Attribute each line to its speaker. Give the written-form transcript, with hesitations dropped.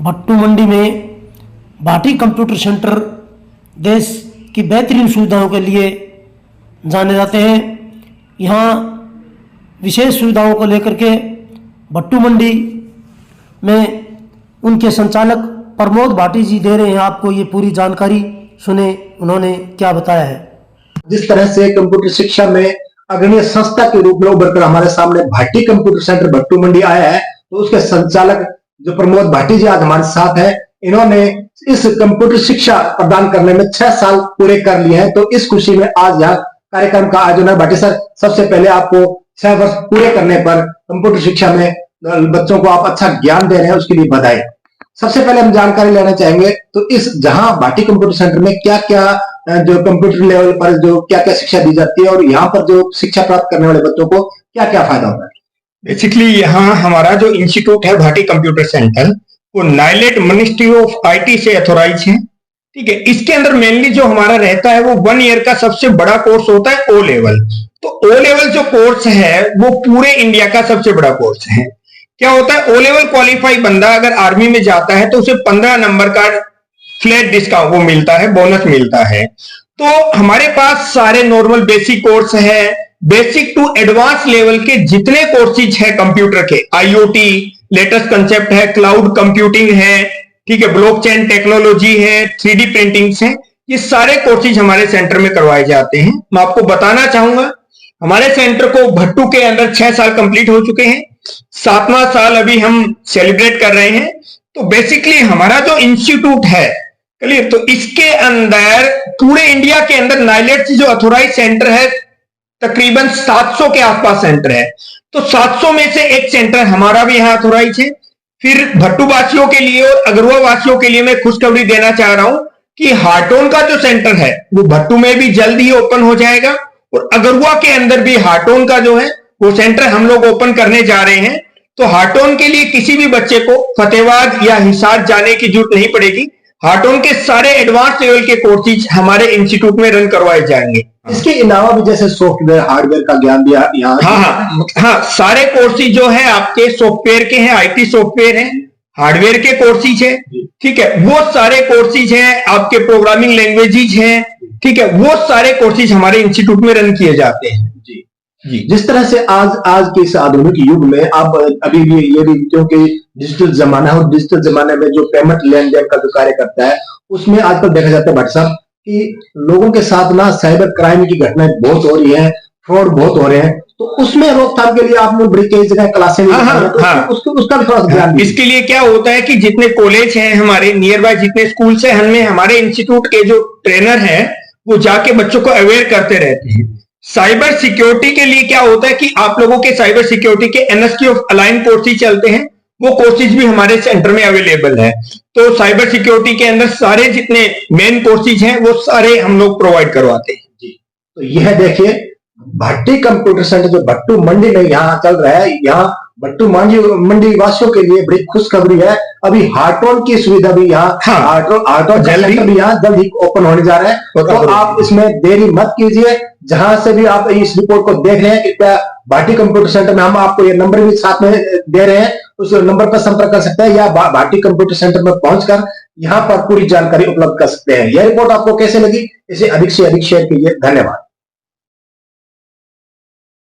Speaker 1: भट्टू मंडी में Bhati computer centre देश की बेहतरीन सुविधाओं के लिए जाने जाते हैं। यहाँ विशेष सुविधाओं को लेकर के भट्टू मंडी में उनके संचालक प्रमोद भाटी जी दे रहे हैं आपको ये पूरी जानकारी। सुने उन्होंने क्या बताया है।
Speaker 2: जिस तरह से कंप्यूटर शिक्षा में अग्रणी संस्था के रूप में उभर कर हमारे सामने भाटी कंप्यूटर सेंटर भट्टू मंडी आया है, तो उसके संचालक जो प्रमोद भाटी जी आज हमारे साथ है, इन्होंने इस कंप्यूटर शिक्षा प्रदान करने में 6 साल पूरे कर लिए हैं। तो इस खुशी में आज यहाँ कार्यक्रम का आयोजन है। भाटी सर, सबसे पहले आपको 6 वर्ष पूरे करने पर कंप्यूटर शिक्षा में बच्चों को आप अच्छा ज्ञान दे रहे हैं, उसके लिए बधाई। सबसे पहले हम जानकारी लेना चाहेंगे तो इस जहां भाटी कंप्यूटर सेंटर में क्या क्या जो कंप्यूटर लेवल पर जो क्या क्या शिक्षा दी जाती है और यहाँ पर जो शिक्षा प्राप्त करने वाले बच्चों को क्या क्या फायदा होता है।
Speaker 3: बेसिकली यहाँ हमारा जो इंस्टीट्यूट है भाटी कंप्यूटर सेंटर, वो नाइलेट मिनिस्ट्री ऑफ आईटी से अथोराइज है। ठीक है, इसके अंदर मेनली जो हमारा रहता है वो 1 ईयर का सबसे बड़ा कोर्स होता है ओ लेवल। तो ओ लेवल जो कोर्स है वो पूरे इंडिया का सबसे बड़ा कोर्स है। क्या होता है, ओ लेवल क्वालिफाई बंदा अगर आर्मी में जाता है तो उसे 15 नंबर का फ्लैट डिस्काउंट वो मिलता है, बोनस मिलता है। तो हमारे पास सारे नॉर्मल बेसिक कोर्स है, बेसिक टू एडवांस लेवल के जितने कोर्सेज है कंप्यूटर के, आईओटी लेटेस्ट कंसेप्ट है, क्लाउड कंप्यूटिंग है, ठीक है, ब्लॉकचेन टेक्नोलॉजी है, 3D प्रिंटिंग है, ये सारे कोर्सेज हमारे सेंटर में करवाए जाते हैं। मैं आपको बताना चाहूंगा हमारे सेंटर को भट्टू के अंदर 6 साल कंप्लीट हो चुके हैं, 7वां साल अभी हम सेलिब्रेट कर रहे हैं। तो बेसिकली हमारा जो इंस्टीट्यूट है क्लियर, तो इसके अंदर पूरे इंडिया के अंदर नाइलेट जो अथोराइज सेंटर है तकरीबन 700 के आसपास सेंटर है। तो 700 में से एक सेंटर हमारा भी यहाँ अथोराइज है। फिर भट्टू वासियों के लिए और अगरवा वासियों के लिए मैं खुशखबरी देना चाह रहा हूं कि हार्टोन का जो सेंटर है वो भट्टू में भी जल्द ही ओपन हो जाएगा और अगरवा के अंदर भी हार्टोन का जो है वो सेंटर हम लोग ओपन करने जा रहे हैं। तो हार्टोन के लिए किसी भी बच्चे को फतेहाबाद या हिसार जाने की जरूरत नहीं पड़ेगी। हार्टोन के सारे एडवांस लेवल के कोर्सेज हमारे इंस्टीट्यूट में रन करवाए जाएंगे।
Speaker 2: इसके अलावा भी जैसे सॉफ्टवेयर हार्डवेयर का ज्ञान भी यहाँ
Speaker 3: हाँ, सारे कोर्सेज जो है आपके सॉफ्टवेयर के हैं, आईटी सॉफ्टवेयर हैं, हार्डवेयर के कोर्सेज हैं, ठीक है, वो सारे कोर्सेज हैं, आपके प्रोग्रामिंग लैंग्वेजेज हैं, ठीक है, वो सारे कोर्सेज हमारे इंस्टीट्यूट में रन किए जाते हैं।
Speaker 2: जी, जिस तरह से आज के इस आधुनिक युग में आप अभी भी ये भी क्योंकि डिजिटल जमाना है और डिजिटल जमाने में जो पेमेंट लेन देन का जो कार्य करता है उसमें आजकल देखा जाता है भट्ट साहब कि लोगों के साथ ना साइबर क्राइम की घटनाएं बहुत हो रही है, फ्रॉड बहुत हो रहे हैं। तो उसमें रोकथाम के लिए आपने बड़ी कई जगह क्लासें उसका भी थोड़ा ध्यान।
Speaker 3: इसके लिए क्या होता है कि जितने कॉलेज हैं हमारे नियर बाय, जितने स्कूल से हमें हमारे इंस्टीट्यूट के जो ट्रेनर हैं वो जाके बच्चों को अवेयर करते रहते हैं। साइबर सिक्योरिटी के लिए क्या होता है कि आप लोगों के साइबर सिक्योरिटी के एनएसक्यू ऑफ अलाइन कोर्सेज चलते हैं, वो कोर्सेज भी हमारे सेंटर में अवेलेबल है। तो साइबर सिक्योरिटी के अंदर सारे जितने मेन कोर्सेज हैं वो सारे हम लोग प्रोवाइड करवाते हैं।
Speaker 2: जी, तो यह देखिए भाटी कंप्यूटर सेंटर जो भट्टू मंडी में यहाँ चल रहा है, यहाँ भट्टू मंडी वासियों के लिए बड़ी खुशखबरी है। अभी हार्टोन की सुविधा भी यहाँ हार्टोन सेंटर भी यहाँ जल्द ही ओपन होने जा रहा है। तो आप इसमें देरी मत कीजिए। जहां से भी आप इस रिपोर्ट को देख रहे हैं कृपया भाटी कंप्यूटर सेंटर में हम आपको ये नंबर भी साथ में दे रहे हैं, उस नंबर पर संपर्क कर सकते हैं या भाटी कंप्यूटर सेंटर में पहुंचकर यहाँ पर पूरी जानकारी उपलब्ध कर सकते हैं। यह रिपोर्ट आपको कैसे लगी इसे अधिक से अधिक शेयर कीजिए। धन्यवाद।